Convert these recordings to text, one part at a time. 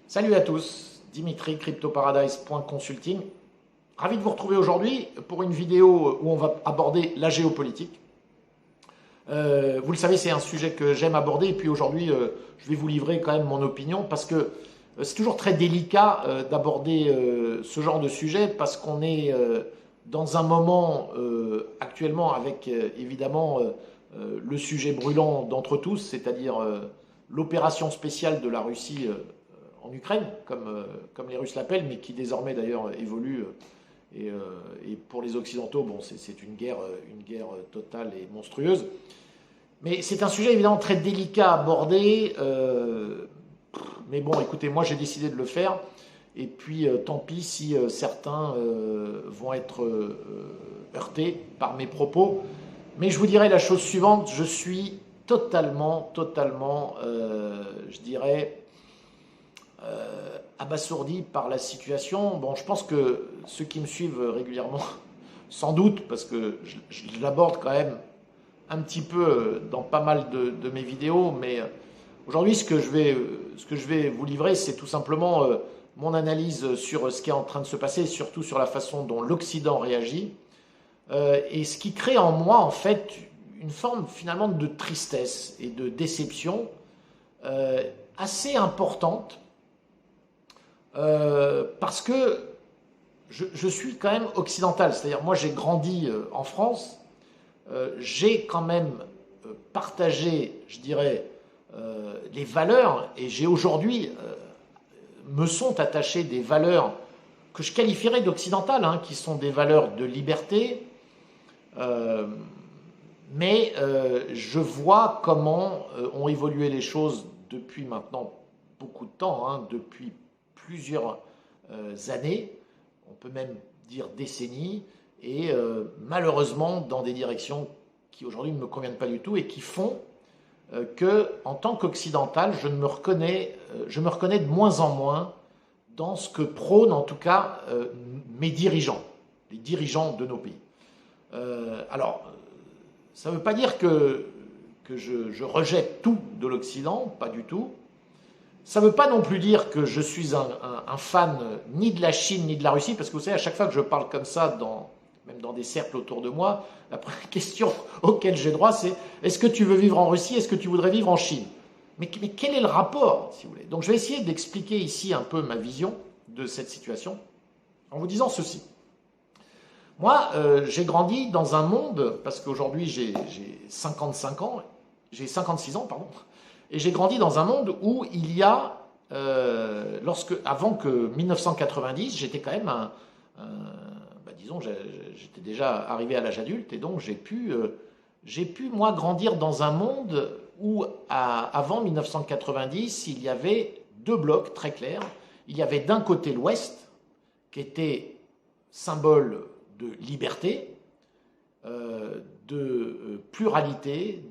Salut à tous, Dimitri, CryptoParadise.consulting. Ravi de vous retrouver aujourd'hui pour une vidéo où on va aborder la géopolitique. Vous le savez, c'est un sujet que j'aime aborder et puis aujourd'hui, je vais vous livrer quand même mon opinion parce que c'est toujours très délicat d'aborder ce genre de sujet parce qu'on est dans un moment actuellement avec évidemment le sujet brûlant d'entre tous, c'est-à-dire l'opération spéciale de la Russie en Ukraine, comme les Russes l'appellent, mais qui désormais d'ailleurs évolue. Et pour les Occidentaux, bon, c'est une guerre totale et monstrueuse. Mais c'est un sujet évidemment très délicat à aborder. Mais bon, écoutez, moi j'ai décidé de le faire. Et puis tant pis si certains vont être heurtés par mes propos. Mais je vous dirais la chose suivante, je suis totalement, je dirais, abasourdi par la situation. Bon, je pense que ceux qui me suivent régulièrement, sans doute, parce que je l'aborde quand même un petit peu dans pas mal de mes vidéos, mais aujourd'hui, ce que je vais vous livrer, c'est tout simplement mon analyse sur ce qui est en train de se passer, et surtout sur la façon dont l'Occident réagit, et ce qui crée en moi, en fait, une forme finalement de tristesse et de déception assez importante, parce que je suis quand même occidental, c'est-à-dire moi j'ai grandi en France, j'ai quand même partagé, je dirais, les valeurs, et j'ai aujourd'hui, me sont attachées des valeurs que je qualifierais d'occidentales, hein, qui sont des valeurs de liberté, mais je vois comment ont évolué les choses depuis maintenant beaucoup de temps, hein, depuis plusieurs années, on peut même dire décennies, et malheureusement dans des directions qui aujourd'hui ne me conviennent pas du tout et qui font que, en tant qu'occidental, je me reconnais de moins en moins dans ce que prônent en tout cas mes dirigeants, les dirigeants de nos pays. Alors, ça ne veut pas dire que je rejette tout de l'Occident, pas du tout. Ça ne veut pas non plus dire que je suis un fan ni de la Chine ni de la Russie, parce que vous savez, à chaque fois que je parle comme ça, même dans des cercles autour de moi, la première question auquel j'ai droit, c'est est-ce que tu veux vivre en Russie, est-ce que tu voudrais vivre en Chine? Mais quel est le rapport, si vous voulez? Donc je vais essayer d'expliquer ici un peu ma vision de cette situation en vous disant ceci. Moi, j'ai grandi dans un monde, parce qu'aujourd'hui j'ai 55 ans, j'ai 56 ans, pardon, et j'ai grandi dans un monde où il y a, avant que 1990, j'étais quand même disons, j'étais déjà arrivé à l'âge adulte, et donc j'ai pu, moi, grandir dans un monde où, avant 1990, il y avait deux blocs très clairs. Il y avait d'un côté l'Ouest, qui symbole de liberté, de pluralité,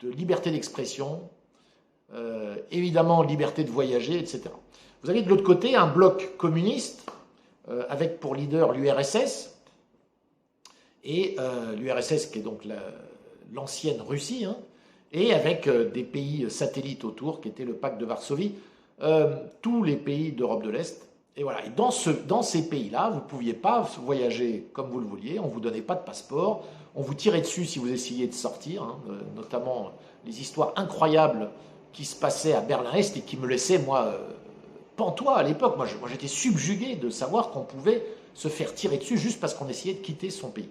de liberté d'expression, évidemment liberté de voyager, etc. Vous avez de l'autre côté un bloc communiste avec pour leader l'URSS, et l'URSS qui est donc l'ancienne Russie, hein, et avec des pays satellites autour, qui était le pacte de Varsovie, tous les pays d'Europe de l'Est. Et voilà. Et dans ces pays-là, vous ne pouviez pas voyager comme vous le vouliez, on ne vous donnait pas de passeport, on vous tirait dessus si vous essayiez de sortir, hein, notamment les histoires incroyables qui se passaient à Berlin-Est et qui me laissaient, moi, pantois à l'époque. Moi, j'étais subjugué de savoir qu'on pouvait se faire tirer dessus juste parce qu'on essayait de quitter son pays.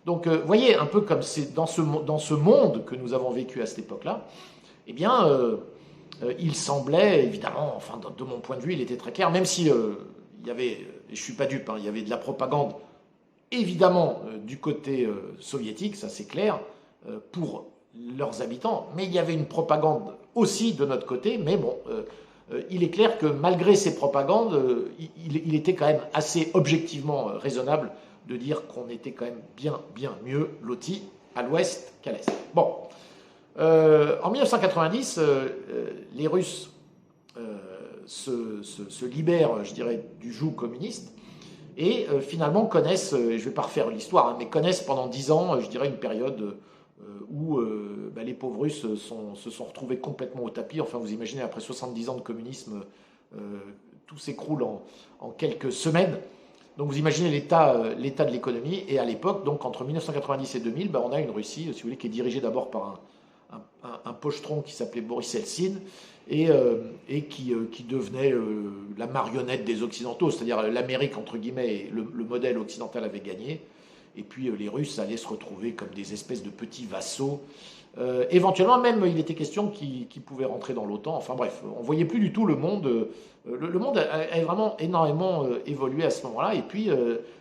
Donc, vous voyez, un peu comme c'est dans ce monde que nous avons vécu à cette époque-là, eh bien, il semblait, évidemment, enfin, de mon point de vue, il était très clair, même si il y avait, et je ne suis pas dupe, hein, il y avait de la propagande, évidemment, du côté soviétique, ça c'est clair, pour leurs habitants, mais il y avait une propagande aussi de notre côté, mais bon, il est clair que malgré ces propagandes, il était quand même assez objectivement raisonnable de dire qu'on était quand même bien mieux lotis à l'ouest qu'à l'est. Bon, en 1990, les Russes se libèrent, je dirais, du joug communiste et finalement connaissent, je ne vais pas refaire l'histoire, hein, mais connaissent pendant 10 ans, je dirais, une période où les pauvres Russes se sont retrouvés complètement au tapis. Enfin, vous imaginez, après 70 ans de communisme, tout s'écroule en quelques semaines. Donc vous imaginez l'état de l'économie. Et à l'époque, donc entre 1990 et 2000, on a une Russie, si vous voulez, qui est dirigée d'abord par un pochetron qui s'appelait Boris Eltsine et qui devenait la marionnette des Occidentaux, c'est-à-dire l'Amérique, entre guillemets, le modèle occidental avait gagné. Et puis les Russes allaient se retrouver comme des espèces de petits vassaux. Éventuellement, même, il était question qu'ils pouvaient rentrer dans l'OTAN. Enfin bref, on ne voyait plus du tout le monde. Le monde a vraiment énormément évolué à ce moment-là. Et puis,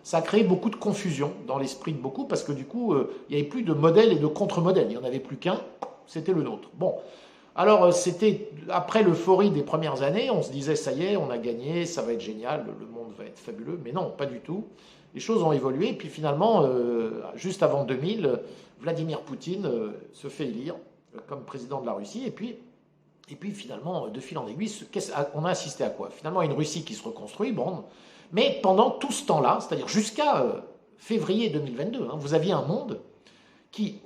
ça a créé beaucoup de confusion dans l'esprit de beaucoup, parce que du coup, il n'y avait plus de modèle et de contre-modèle. Il n'y en avait plus qu'un, c'était le nôtre. Bon, alors c'était après l'euphorie des premières années, on se disait, ça y est, on a gagné, ça va être génial, le monde va être fabuleux. Mais non, pas du tout. Les choses ont évolué, et puis finalement, juste avant 2000, Vladimir Poutine se fait élire comme président de la Russie, et puis finalement, de fil en aiguille, on a assisté à quoi? Finalement, une Russie qui se reconstruit, bon, mais pendant tout ce temps-là, c'est-à-dire jusqu'à février 2022, vous aviez un monde qui,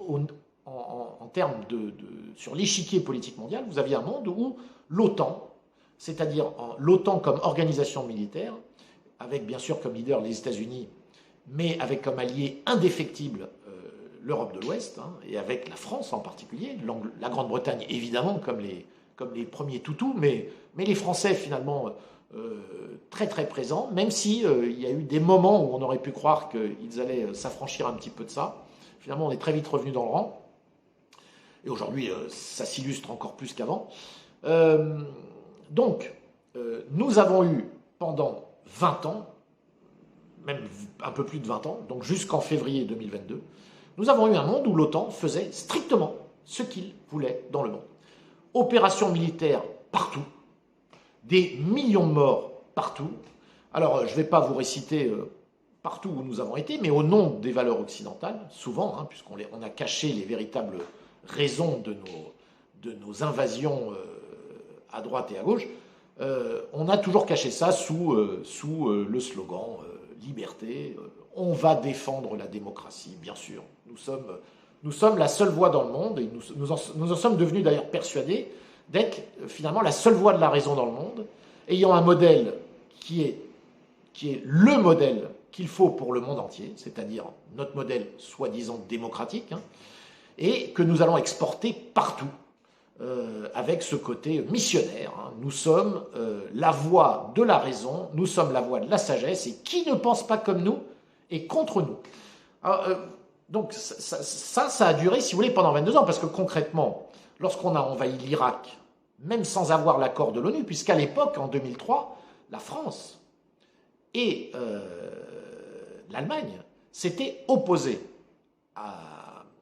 en termes sur l'échiquier politique mondial, vous aviez un monde où l'OTAN, c'est-à-dire l'OTAN comme organisation militaire, avec bien sûr comme leader les États-Unis, mais avec comme allié indéfectible l'Europe de l'Ouest, et avec la France en particulier, la Grande-Bretagne évidemment comme les premiers toutous, mais les Français finalement très très présents, même si il y a eu des moments où on aurait pu croire qu'ils allaient s'affranchir un petit peu de ça. Finalement, on est très vite revenu dans le rang, et aujourd'hui ça s'illustre encore plus qu'avant. Donc, nous avons eu pendant 20 ans, même un peu plus de 20 ans, donc jusqu'en février 2022, nous avons eu un monde où l'OTAN faisait strictement ce qu'il voulait dans le monde. Opérations militaires partout, des millions de morts partout. Alors, je ne vais pas vous réciter partout où nous avons été, mais au nom des valeurs occidentales, souvent, puisqu'on a caché les véritables raisons de nos invasions à droite et à gauche, on a toujours caché ça sous le slogan liberté. On va défendre la démocratie, bien sûr. Nous sommes la seule voie dans le monde, et nous en sommes devenus d'ailleurs persuadés d'être finalement la seule voie de la raison dans le monde, ayant un modèle qui est le modèle qu'il faut pour le monde entier, c'est-à-dire notre modèle soi-disant démocratique, et que nous allons exporter partout. Avec ce côté missionnaire. Nous sommes la voie de la raison, nous sommes la voie de la sagesse, et qui ne pense pas comme nous est contre nous. Alors, donc ça a duré, si vous voulez, pendant 22 ans, parce que concrètement, lorsqu'on a envahi l'Irak, même sans avoir l'accord de l'ONU, puisqu'à l'époque, en 2003, la France et l'Allemagne s'étaient opposées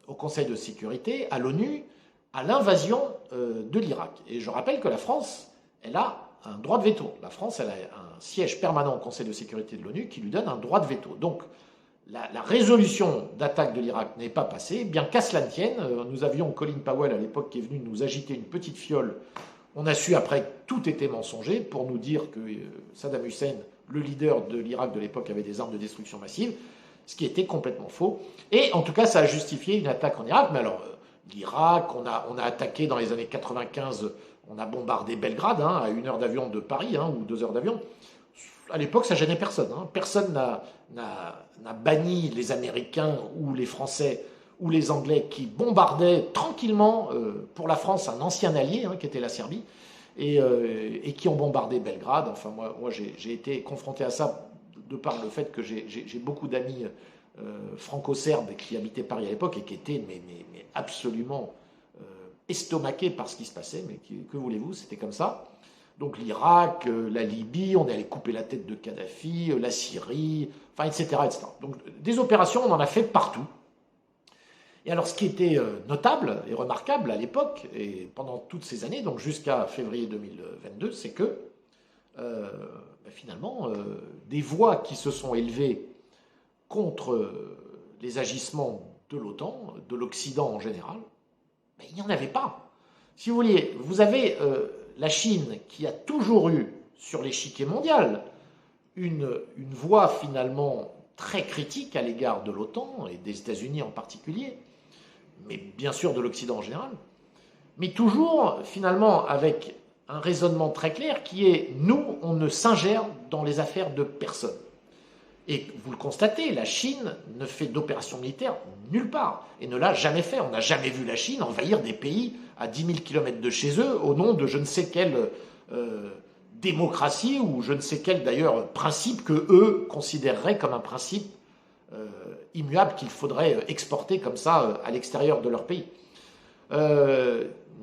au Conseil de sécurité, à l'ONU, à l'invasion de l'Irak. Et je rappelle que la France, elle a un droit de veto. La France, elle a un siège permanent au Conseil de sécurité de l'ONU qui lui donne un droit de veto. Donc, la résolution d'attaque de l'Irak n'est pas passée, bien qu'à cela ne tienne. Nous avions Colin Powell à l'époque qui est venu nous agiter une petite fiole. On a su après que tout était mensonger pour nous dire que Saddam Hussein, le leader de l'Irak de l'époque, avait des armes de destruction massive, ce qui était complètement faux. Et en tout cas, ça a justifié une attaque en Irak. Mais alors, l'Irak, on a attaqué dans les années 95, on a bombardé Belgrade, à 1 heure d'avion de Paris, ou 2 heures d'avion. À l'époque, ça gênait personne. Personne n'a banni les Américains ou les Français ou les Anglais qui bombardaient tranquillement pour la France un ancien allié, qui était la Serbie, et qui ont bombardé Belgrade. Enfin, moi j'ai été confronté à ça de par le fait que j'ai beaucoup d'amis franco-serbes qui habitaient Paris à l'époque et qui étaient mais absolument estomaqués par ce qui se passait. Mais que voulez-vous, c'était comme ça. Donc l'Irak, la Libye, on est allé couper la tête de Kadhafi, la Syrie, enfin, etc., etc. Donc des opérations, on en a fait partout. Et alors ce qui était notable et remarquable à l'époque, et pendant toutes ces années, donc jusqu'à février 2022, c'est que finalement, des voix qui se sont élevées contre les agissements de l'OTAN, de l'Occident en général, mais il n'y en avait pas. Si vous voulez, vous avez la Chine qui a toujours eu sur l'échiquier mondial une voix finalement très critique à l'égard de l'OTAN et des États-Unis en particulier, mais bien sûr de l'Occident en général, mais toujours finalement avec un raisonnement très clair qui est, nous, on ne s'ingère dans les affaires de personne. Et vous le constatez, la Chine ne fait d'opération militaire nulle part, et ne l'a jamais fait. On n'a jamais vu la Chine envahir des pays à 10 000 km de chez eux, au nom de je ne sais quelle démocratie, ou je ne sais quel d'ailleurs principe que eux considéreraient comme un principe immuable qu'il faudrait exporter comme ça à l'extérieur de leur pays.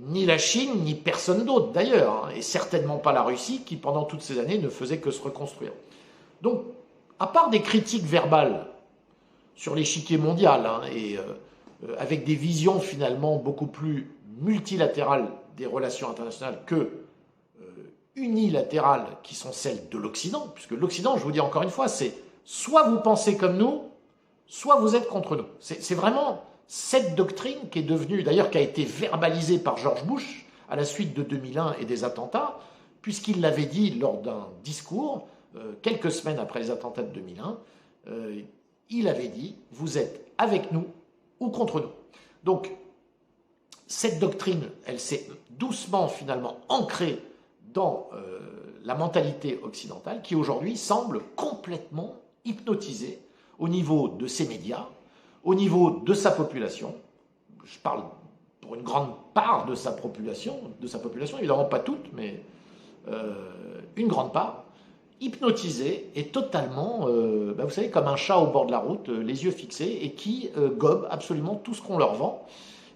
Ni la Chine, ni personne d'autre d'ailleurs, hein, et certainement pas la Russie qui pendant toutes ces années ne faisait que se reconstruire. Donc, à part des critiques verbales sur l'échiquier mondial, hein, et avec des visions finalement beaucoup plus multilatérales des relations internationales que unilatérales qui sont celles de l'Occident, puisque l'Occident, je vous dis encore une fois, c'est soit vous pensez comme nous, soit vous êtes contre nous. C'est vraiment cette doctrine qui est devenue, d'ailleurs qui a été verbalisée par George Bush à la suite de 2001 et des attentats, puisqu'il l'avait dit lors d'un discours, quelques semaines après les attentats de 2001, il avait dit « vous êtes avec nous ou contre nous ». Donc, cette doctrine, elle s'est doucement finalement ancrée dans la mentalité occidentale qui aujourd'hui semble complètement hypnotisée au niveau de ses médias, au niveau de sa population. Je parle pour une grande part de sa population, évidemment pas toute, mais une grande part, hypnotisée et totalement, vous savez, comme un chat au bord de la route, les yeux fixés, et qui gobent absolument tout ce qu'on leur vend,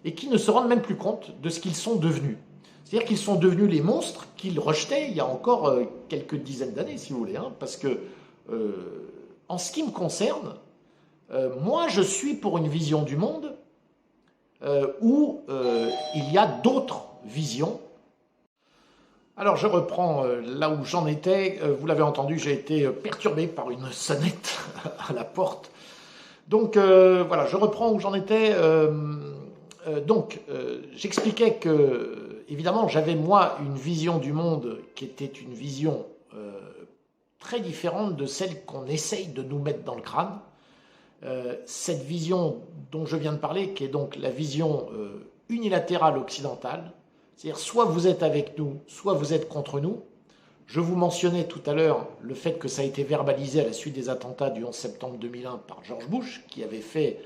et qui ne se rendent même plus compte de ce qu'ils sont devenus. C'est-à-dire qu'ils sont devenus les monstres qu'ils rejetaient il y a encore quelques dizaines d'années, si vous voulez, hein, parce que, en ce qui me concerne, moi je suis pour une vision du monde où il y a d'autres visions. Alors je reprends là où j'en étais, vous l'avez entendu, j'ai été perturbé par une sonnette à la porte. Donc voilà, je reprends où j'en étais. J'expliquais que, évidemment, j'avais moi une vision du monde qui était une vision très différente de celle qu'on essaye de nous mettre dans le crâne. Cette vision dont je viens de parler, qui est donc la vision unilatérale occidentale, c'est-à-dire soit vous êtes avec nous, soit vous êtes contre nous. Je vous mentionnais tout à l'heure le fait que ça a été verbalisé à la suite des attentats du 11 septembre 2001 par George Bush, qui avait fait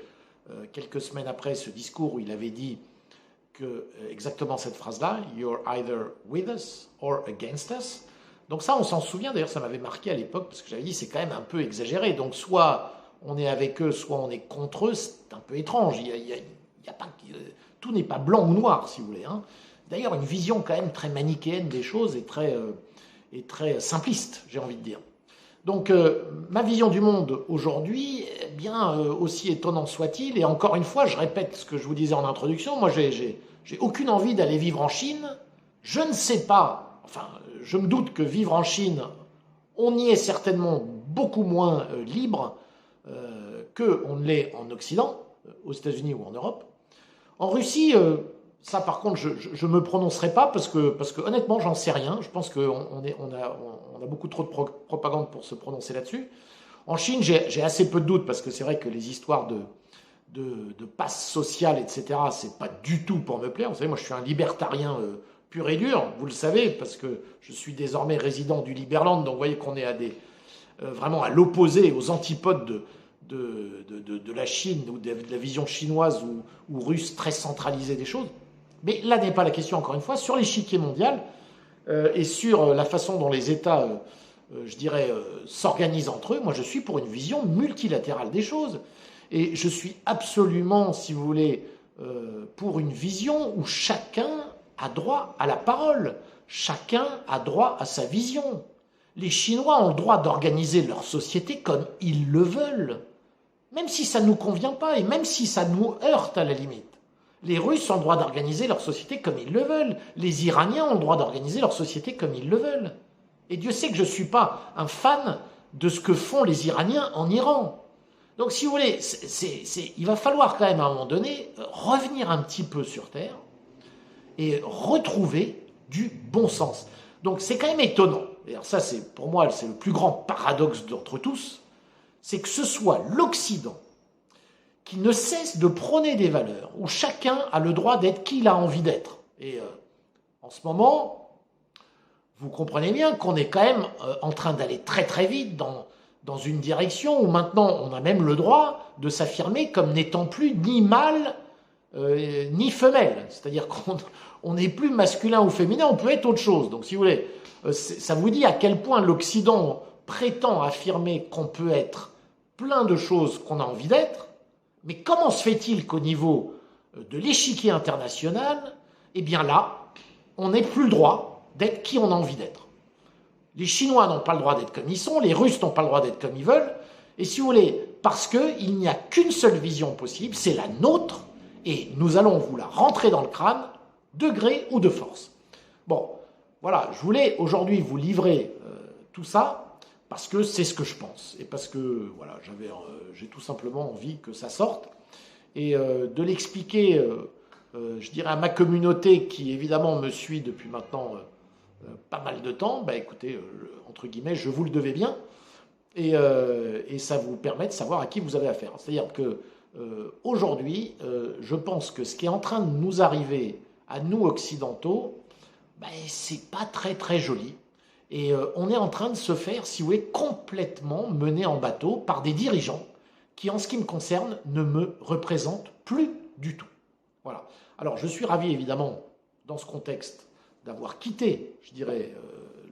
quelques semaines après ce discours où il avait dit exactement cette phrase-là, « You're either with us or against us ». Donc ça, on s'en souvient, d'ailleurs ça m'avait marqué à l'époque, parce que j'avais dit c'est quand même un peu exagéré. Donc soit on est avec eux, soit on est contre eux, c'est un peu étrange. Tout n'est pas blanc ou noir, si vous voulez. Hein. D'ailleurs, une vision quand même très manichéenne des choses et très simpliste, j'ai envie de dire. Donc, ma vision du monde aujourd'hui, eh bien, aussi étonnant soit-il, et encore une fois, je répète ce que je vous disais en introduction, moi, j'ai aucune envie d'aller vivre en Chine. Je ne sais pas, enfin, je me doute que vivre en Chine, on y est certainement beaucoup moins libre qu'on ne l'est en Occident, aux États-Unis ou en Europe. En Russie, ça par contre, je ne me prononcerai pas parce que honnêtement, j'en sais rien. Je pense qu'on a beaucoup trop de propagande pour se prononcer là-dessus. En Chine, j'ai assez peu de doutes parce que c'est vrai que les histoires de passe sociale, etc., c'est pas du tout pour me plaire. Vous savez, moi, je suis un libertarien pur et dur, vous le savez, parce que je suis désormais résident du Liberland, donc vous voyez qu'on est vraiment à l'opposé, aux antipodes de la Chine ou de la vision chinoise ou russe très centralisée des choses. Mais là n'est pas la question, encore une fois, sur l'échiquier mondial et sur la façon dont les États, je dirais, s'organisent entre eux. Moi, je suis pour une vision multilatérale des choses. Et je suis absolument, si vous voulez, pour une vision où chacun a droit à la parole. Chacun a droit à sa vision. Les Chinois ont le droit d'organiser leur société comme ils le veulent, même si ça ne nous convient pas et même si ça nous heurte à la limite. Les Russes ont le droit d'organiser leur société comme ils le veulent. Les Iraniens ont le droit d'organiser leur société comme ils le veulent. Et Dieu sait que je ne suis pas un fan de ce que font les Iraniens en Iran. Donc si vous voulez, il va falloir quand même à un moment donné revenir un petit peu sur Terre et retrouver du bon sens. Donc c'est quand même étonnant. Et alors ça, pour moi, c'est le plus grand paradoxe d'entre tous, c'est que ce soit l'Occident qui ne cesse de prôner des valeurs où chacun a le droit d'être qui il a envie d'être. Et en ce moment, vous comprenez bien qu'on est quand même en train d'aller très très vite dans une direction où maintenant on a même le droit de s'affirmer comme n'étant plus ni mâle ni femelle. C'est-à-dire qu'on n'est plus masculin ou féminin, on peut être autre chose. Donc si vous voulez, ça vous dit à quel point l'Occident prétend affirmer qu'on peut être plein de choses qu'on a envie d'être, mais comment se fait-il qu'au niveau de l'échiquier international, eh bien là, on n'ait plus le droit d'être qui on a envie d'être. Les Chinois n'ont pas le droit d'être comme ils sont, les Russes n'ont pas le droit d'être comme ils veulent, et si vous voulez, parce qu'il n'y a qu'une seule vision possible, c'est la nôtre, et nous allons vous la rentrer dans le crâne, de gré ou de force. Bon, voilà, je voulais aujourd'hui vous livrer tout ça, parce que c'est ce que je pense, et parce que voilà, j'ai tout simplement envie que ça sorte, et de l'expliquer, je dirais, à ma communauté qui évidemment me suit depuis maintenant pas mal de temps. Bah écoutez, entre guillemets, je vous le devais bien, et ça vous permet de savoir à qui vous avez affaire. C'est-à-dire que aujourd'hui, je pense que ce qui est en train de nous arriver à nous occidentaux, bah, c'est pas très très joli. Et on est en train de se faire, si vous voulez, complètement mener en bateau par des dirigeants qui, en ce qui me concerne, ne me représentent plus du tout. Voilà. Alors, je suis ravi, évidemment, dans ce contexte, d'avoir quitté, je dirais,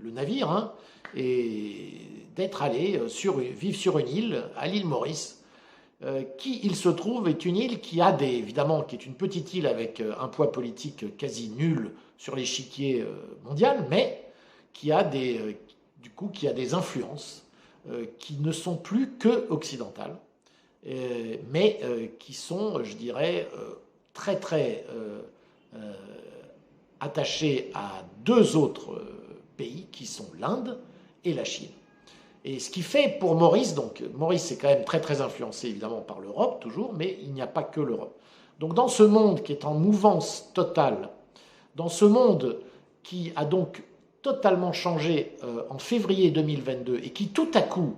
le navire, hein, et d'être allé vivre sur une île, à l'île Maurice, qui, il se trouve, est une île qui a évidemment, qui est une petite île avec un poids politique quasi nul sur l'échiquier mondial, mais qui a qui a des influences qui ne sont plus que occidentales, mais qui sont, je dirais, très très attachées à deux autres pays qui sont l'Inde et la Chine. Et ce qui fait pour Maurice, donc Maurice est quand même très très influencé évidemment par l'Europe toujours, mais il n'y a pas que l'Europe. Donc dans ce monde qui est en mouvance totale, dans ce monde qui a donc totalement changé en février 2022 et qui tout à coup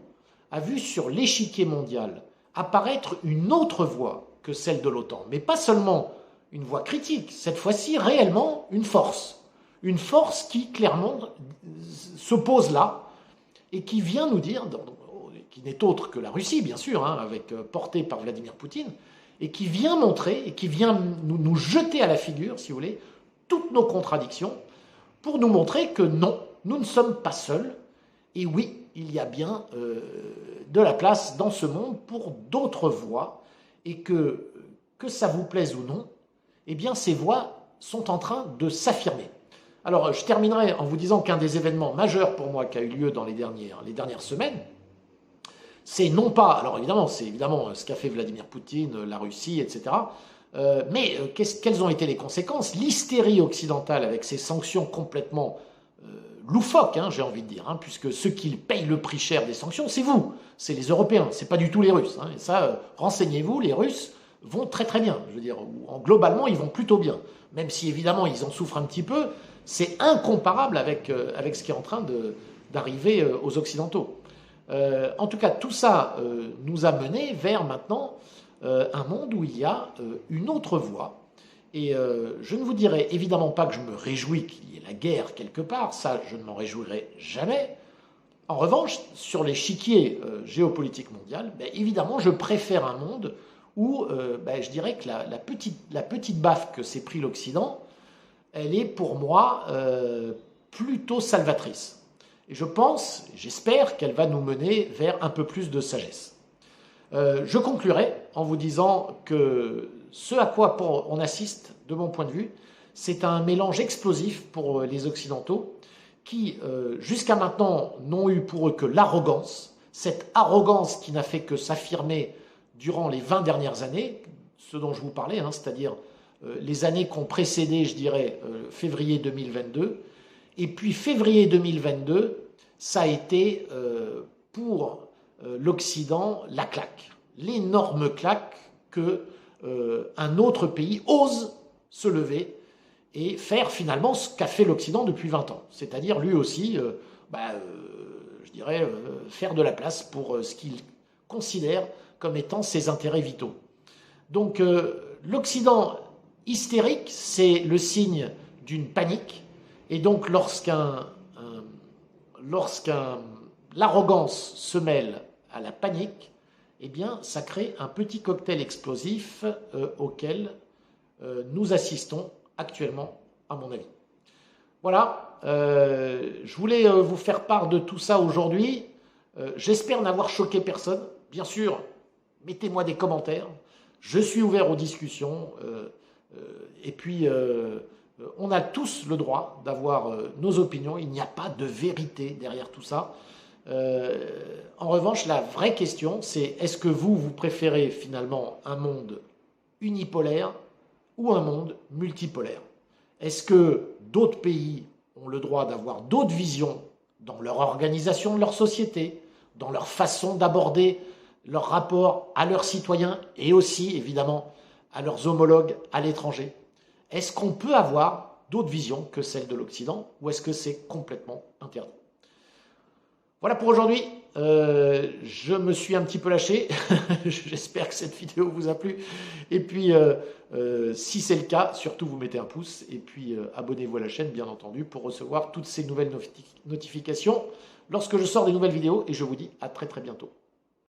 a vu sur l'échiquier mondial apparaître une autre voie que celle de l'OTAN, mais pas seulement une voie critique, cette fois-ci réellement une force qui clairement se pose là et qui vient nous dire, qui n'est autre que la Russie bien sûr, hein, portée par Vladimir Poutine, et qui vient montrer, et qui vient nous jeter à la figure, si vous voulez, toutes nos contradictions, pour nous montrer que non, nous ne sommes pas seuls, et oui, il y a bien de la place dans ce monde pour d'autres voies, et que ça vous plaise ou non, eh bien ces voies sont en train de s'affirmer. Alors je terminerai en vous disant qu'un des événements majeurs pour moi qui a eu lieu dans les dernières semaines, c'est non pas, alors évidemment, c'est évidemment ce qu'a fait Vladimir Poutine, la Russie, etc., mais quelles ont été les conséquences? L'hystérie occidentale avec ces sanctions complètement loufoques, hein, j'ai envie de dire, hein, puisque ceux qui payent le prix cher des sanctions, c'est vous, c'est les Européens, c'est pas du tout les Russes. Hein, et ça, renseignez-vous, les Russes vont très très bien. Je veux dire, globalement, ils vont plutôt bien. Même si évidemment ils en souffrent un petit peu, c'est incomparable avec ce qui est en train d'arriver aux Occidentaux. En tout cas, tout ça nous a mené vers maintenant un monde où il y a une autre voie. Et je ne vous dirai évidemment pas que je me réjouis qu'il y ait la guerre quelque part, ça je ne m'en réjouirai jamais. En revanche, sur l'échiquier géopolitique mondial, ben, évidemment je préfère un monde où ben, je dirais que la petite baffe que s'est pris l'Occident, elle est pour moi plutôt salvatrice. Et je pense, j'espère qu'elle va nous mener vers un peu plus de sagesse. Je conclurai en vous disant que ce à quoi on assiste, de mon point de vue, c'est un mélange explosif pour les Occidentaux qui, jusqu'à maintenant, n'ont eu pour eux que l'arrogance, cette arrogance qui n'a fait que s'affirmer durant les 20 dernières années, ce dont je vous parlais, hein, c'est-à-dire les années qui ont précédé, je dirais, février 2022. Et puis février 2022, ça a été pour l'Occident la claque, l'énorme claque que un autre pays ose se lever et faire finalement ce qu'a fait l'Occident depuis 20 ans. C'est-à-dire lui aussi, je dirais, faire de la place pour ce qu'il considère comme étant ses intérêts vitaux. Donc l'Occident hystérique, c'est le signe d'une panique. Et donc lorsqu'un l'arrogance se mêle à la panique, eh bien, ça crée un petit cocktail explosif auquel nous assistons actuellement, à mon avis. Voilà, je voulais vous faire part de tout ça aujourd'hui. J'espère n'avoir choqué personne. Bien sûr, mettez-moi des commentaires. Je suis ouvert aux discussions. Et puis, on a tous le droit d'avoir nos opinions. Il n'y a pas de vérité derrière tout ça. En revanche, la vraie question, c'est est-ce que vous préférez finalement un monde unipolaire ou un monde multipolaire? Est-ce que d'autres pays ont le droit d'avoir d'autres visions dans leur organisation de leur société, dans leur façon d'aborder leur rapport à leurs citoyens et aussi, évidemment, à leurs homologues à l'étranger? Est-ce qu'on peut avoir d'autres visions que celles de l'Occident ou est-ce que c'est complètement interdit? Voilà pour aujourd'hui. Je me suis un petit peu lâché. J'espère que cette vidéo vous a plu. Et puis, si c'est le cas, surtout vous mettez un pouce. Et puis, abonnez-vous à la chaîne, bien entendu, pour recevoir toutes ces nouvelles notifications lorsque je sors des nouvelles vidéos. Et je vous dis à très très bientôt.